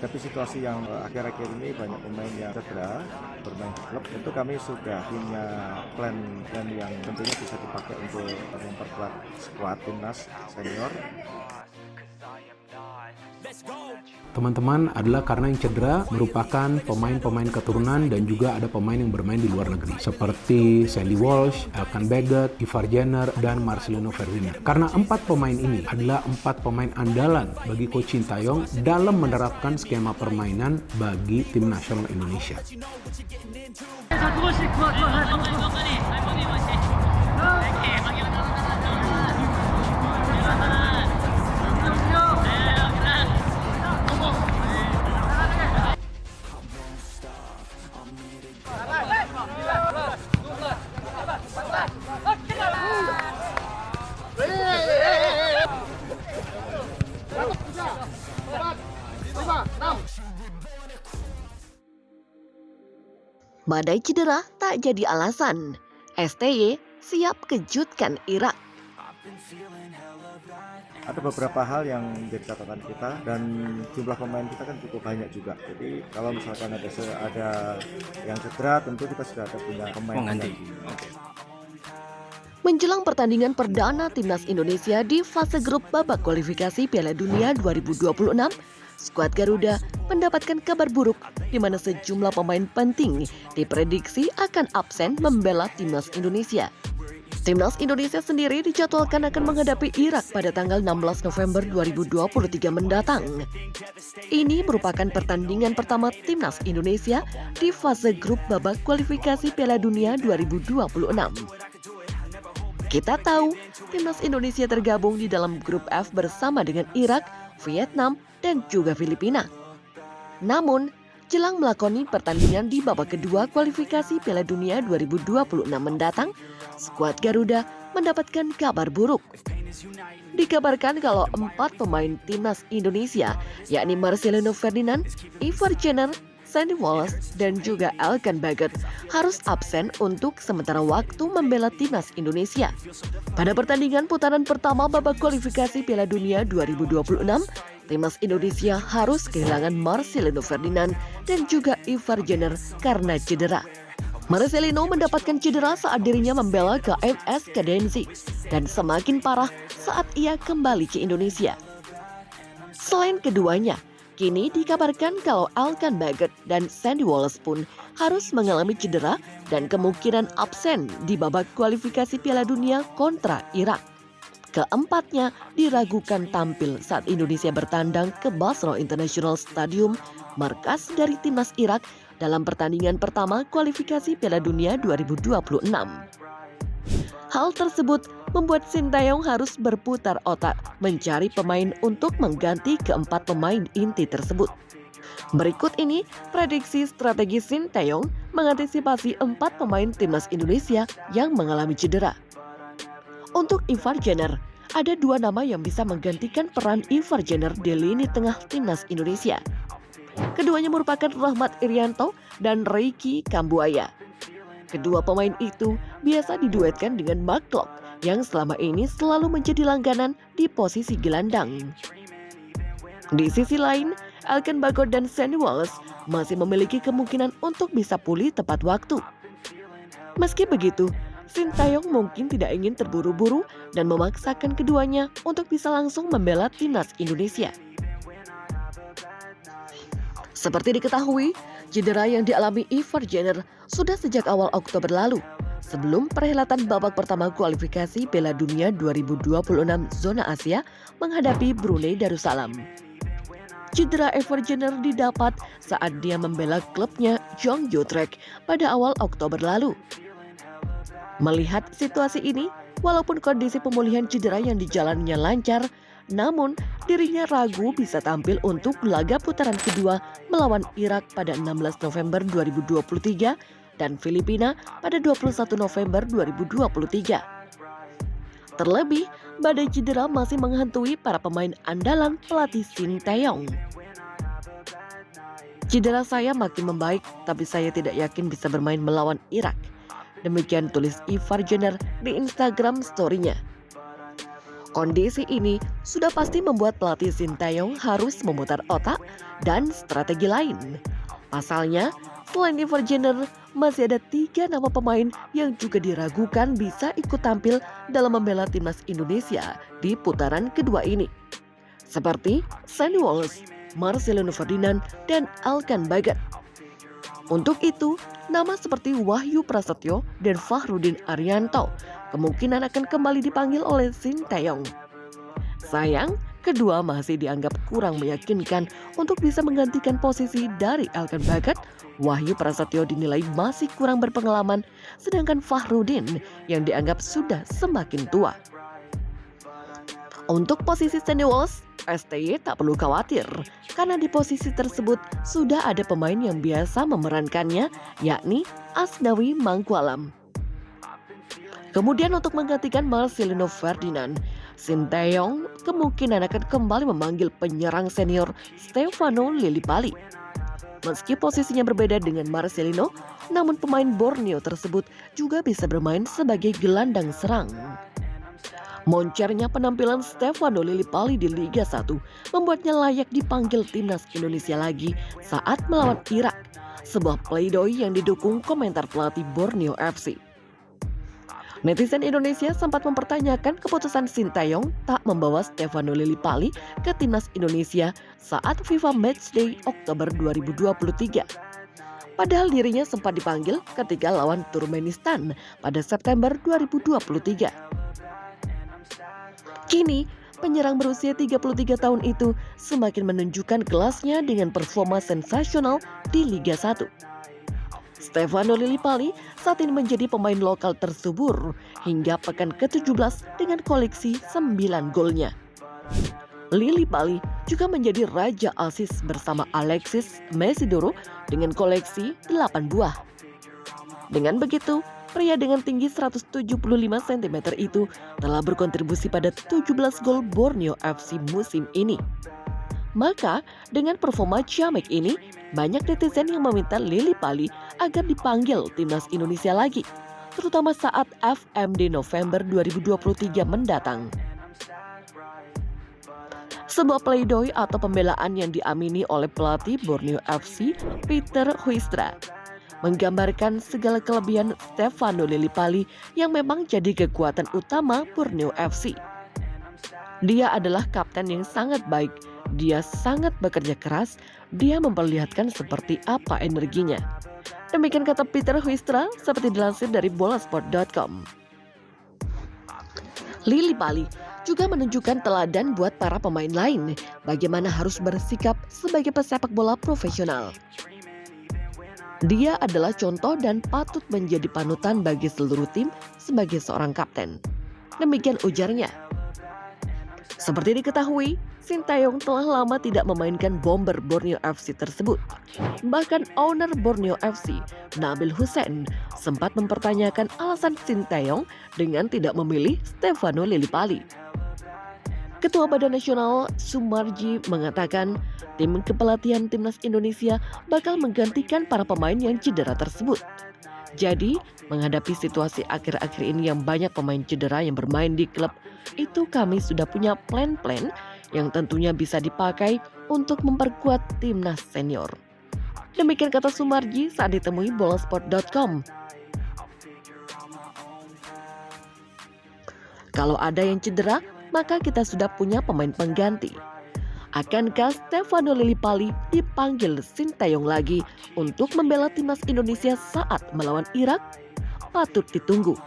menghadapi situasi yang akhir-akhir ini banyak pemain yang cedera bermain di klub, tentu kami sudah punya plan yang tentunya bisa dipakai untuk memperkuat skuad timnas senior. Teman-teman adalah karena yang cedera merupakan pemain-pemain keturunan dan juga ada pemain yang bermain di luar negeri seperti Sandy Walsh, Elkan Baggett, Ivar Jenner, dan Marcelino Ferdinand. Karena 4 pemain ini adalah 4 pemain andalan bagi Coach Sintayong dalam menerapkan skema permainan bagi tim nasional Indonesia. Badai cedera tak jadi alasan. STY siap kejutkan Irak. Ada beberapa hal yang menjadi catatan kita dan jumlah pemain kita kan cukup banyak juga. Jadi kalau misalkan ada yang cedera, tentu kita sudah ada punya pemain pengganti. Menjelang pertandingan perdana Timnas Indonesia di fase grup babak kualifikasi Piala Dunia 2026, skuad Garuda mendapatkan kabar buruk di mana sejumlah pemain penting diprediksi akan absen membela Timnas Indonesia. Timnas Indonesia sendiri dijadwalkan akan menghadapi Irak pada tanggal 16 November 2023 mendatang. Ini merupakan pertandingan pertama Timnas Indonesia di fase grup babak kualifikasi Piala Dunia 2026. Kita tahu, Timnas Indonesia tergabung di dalam grup F bersama dengan Irak, Vietnam, dan juga Filipina. Namun, jelang melakoni pertandingan di babak kedua kualifikasi Piala Dunia 2026 mendatang, skuad Garuda mendapatkan kabar buruk. Dikabarkan kalau 4 pemain Timnas Indonesia, yakni Marcelino Ferdinand, Ivar Jenner, Sandy Walsh, dan juga Elkan Baggett harus absen untuk sementara waktu membela Timnas Indonesia. Pada pertandingan putaran pertama babak kualifikasi Piala Dunia 2026, Timnas Indonesia harus kehilangan Marcelino Ferdinand dan juga Ivar Jenner karena cedera. Marcelino mendapatkan cedera saat dirinya membela KMS Kadenzi dan semakin parah saat ia kembali ke Indonesia. Selain keduanya, kini dikabarkan kalau Elkan Baggett dan Sandy Walsh pun harus mengalami cedera dan kemungkinan absen di babak kualifikasi Piala Dunia kontra Irak. Keempatnya diragukan tampil saat Indonesia bertandang ke Basra International Stadium, markas dari timnas Irak dalam pertandingan pertama kualifikasi Piala Dunia 2026. Hal tersebut membuat Sintayong harus berputar otak mencari pemain untuk mengganti keempat pemain inti tersebut. Berikut ini prediksi strategi Sintayong mengantisipasi 4 pemain timnas Indonesia yang mengalami cedera. Untuk Ivar Jenner, ada 2 nama yang bisa menggantikan peran Ivar Jenner di lini tengah timnas Indonesia. Keduanya merupakan Rahmat Irianto dan Ricky Kambuaya. Kedua pemain itu biasa diduetkan dengan Mark Klok yang selama ini selalu menjadi langganan di posisi gelandang. Di sisi lain, Elkan Baggett dan Sandy Walsh masih memiliki kemungkinan untuk bisa pulih tepat waktu. Meski begitu, Sintayong mungkin tidak ingin terburu-buru dan memaksakan keduanya untuk bisa langsung membela timnas Indonesia. Seperti diketahui, cedera yang dialami Ivar Jenner sudah sejak awal Oktober lalu, sebelum perhelatan babak pertama kualifikasi Piala Dunia 2026 zona Asia menghadapi Brunei Darussalam. Cedera Ivar Jenner didapat saat dia membela klubnya Jeonju Trek pada awal Oktober lalu. Melihat situasi ini, walaupun kondisi pemulihan cedera yang dijalaninya lancar, namun dirinya ragu bisa tampil untuk laga putaran kedua melawan Irak pada 16 November 2023 dan Filipina pada 21 November 2023. Terlebih, badai cedera masih menghantui para pemain andalan pelatih Sintayong. Cedera saya makin membaik, tapi saya tidak yakin bisa bermain melawan Irak. Demikian tulis Ivar Jenner di Instagram story-nya. Kondisi ini sudah pasti membuat pelatih Sinteyong harus memutar otak dan strategi lain. Pasalnya, selain Ivar Jenner, masih ada 3 nama pemain yang juga diragukan bisa ikut tampil dalam membela timnas Indonesia di putaran kedua ini. Seperti Sandy Walsh, Marcelino Ferdinand, dan Alkan Bagat. Untuk itu, nama seperti Wahyu Prasetyo dan Fahrudin Arianto kemungkinan akan kembali dipanggil oleh Sinteyong. Sayang, kedua masih dianggap kurang meyakinkan untuk bisa menggantikan posisi dari Alkan Bagat. Wahyu Prasetyo dinilai masih kurang berpengalaman, sedangkan Fahrudin yang dianggap sudah semakin tua. Untuk posisi Sandy Walsh, STY tak perlu khawatir, karena di posisi tersebut sudah ada pemain yang biasa memerankannya, yakni Asnawi Mangkualam. Kemudian untuk menggantikan Marcelino Ferdinand, Sinteyong kemungkinan akan kembali memanggil penyerang senior Stefano Lillipali. Meski posisinya berbeda dengan Marcelino, namun pemain Borneo tersebut juga bisa bermain sebagai gelandang serang. Moncernya penampilan Stefano Lillipali di Liga 1 membuatnya layak dipanggil timnas Indonesia lagi saat melawan Irak, sebuah pleidoy yang didukung komentar pelatih Borneo FC. Netizen Indonesia sempat mempertanyakan keputusan Sinteyong tak membawa Stefano Lillipali ke timnas Indonesia saat FIFA Matchday Oktober 2023. Padahal dirinya sempat dipanggil ketika lawan Turkmenistan pada September 2023. Kini, penyerang berusia 33 tahun itu semakin menunjukkan kelasnya dengan performa sensasional di Liga 1. Stefano Lillipali saat ini menjadi pemain lokal tersubur hingga pekan ke-17 dengan koleksi 9 golnya. Lillipali juga menjadi raja assist bersama Alexis Mesidoro dengan koleksi 8 buah. Dengan begitu, pria dengan tinggi 175 cm itu telah berkontribusi pada 17 gol Borneo FC musim ini. Maka, dengan performa ciamik ini, banyak netizen yang meminta Lillipali agar dipanggil timnas Indonesia lagi, terutama saat FMD November 2023 mendatang. Sebuah pleidoy atau pembelaan yang diamini oleh pelatih Borneo FC, Peter Huistra, menggambarkan segala kelebihan Stefano Lillipali yang memang jadi kekuatan utama Borneo FC. Dia adalah kapten yang sangat baik, dia sangat bekerja keras, dia memperlihatkan seperti apa energinya. Demikian kata Peter Huistra seperti dilansir dari bolasport.com. Lillipali juga menunjukkan teladan buat para pemain lain bagaimana harus bersikap sebagai pesepak bola profesional. Dia adalah contoh dan patut menjadi panutan bagi seluruh tim sebagai seorang kapten. Demikian ujarnya. Seperti diketahui, Sinteyong telah lama tidak memainkan bomber Borneo FC tersebut. Bahkan owner Borneo FC, Nabil Hussein, sempat mempertanyakan alasan Sinteyong dengan tidak memilih Stefano Lillipali. Ketua Badan Nasional Sumarji mengatakan tim kepelatihan timnas Indonesia bakal menggantikan para pemain yang cedera tersebut. Jadi, menghadapi situasi akhir-akhir ini yang banyak pemain cedera yang bermain di klub, itu kami sudah punya plan-plan yang tentunya bisa dipakai untuk memperkuat timnas senior. Demikian kata Sumarji saat ditemui bolasport.com. Kalau ada yang cedera, maka kita sudah punya pemain pengganti. Akankah Stefano Lillipali dipanggil Sinteyong lagi untuk membela timnas Indonesia saat melawan Irak? Patut ditunggu.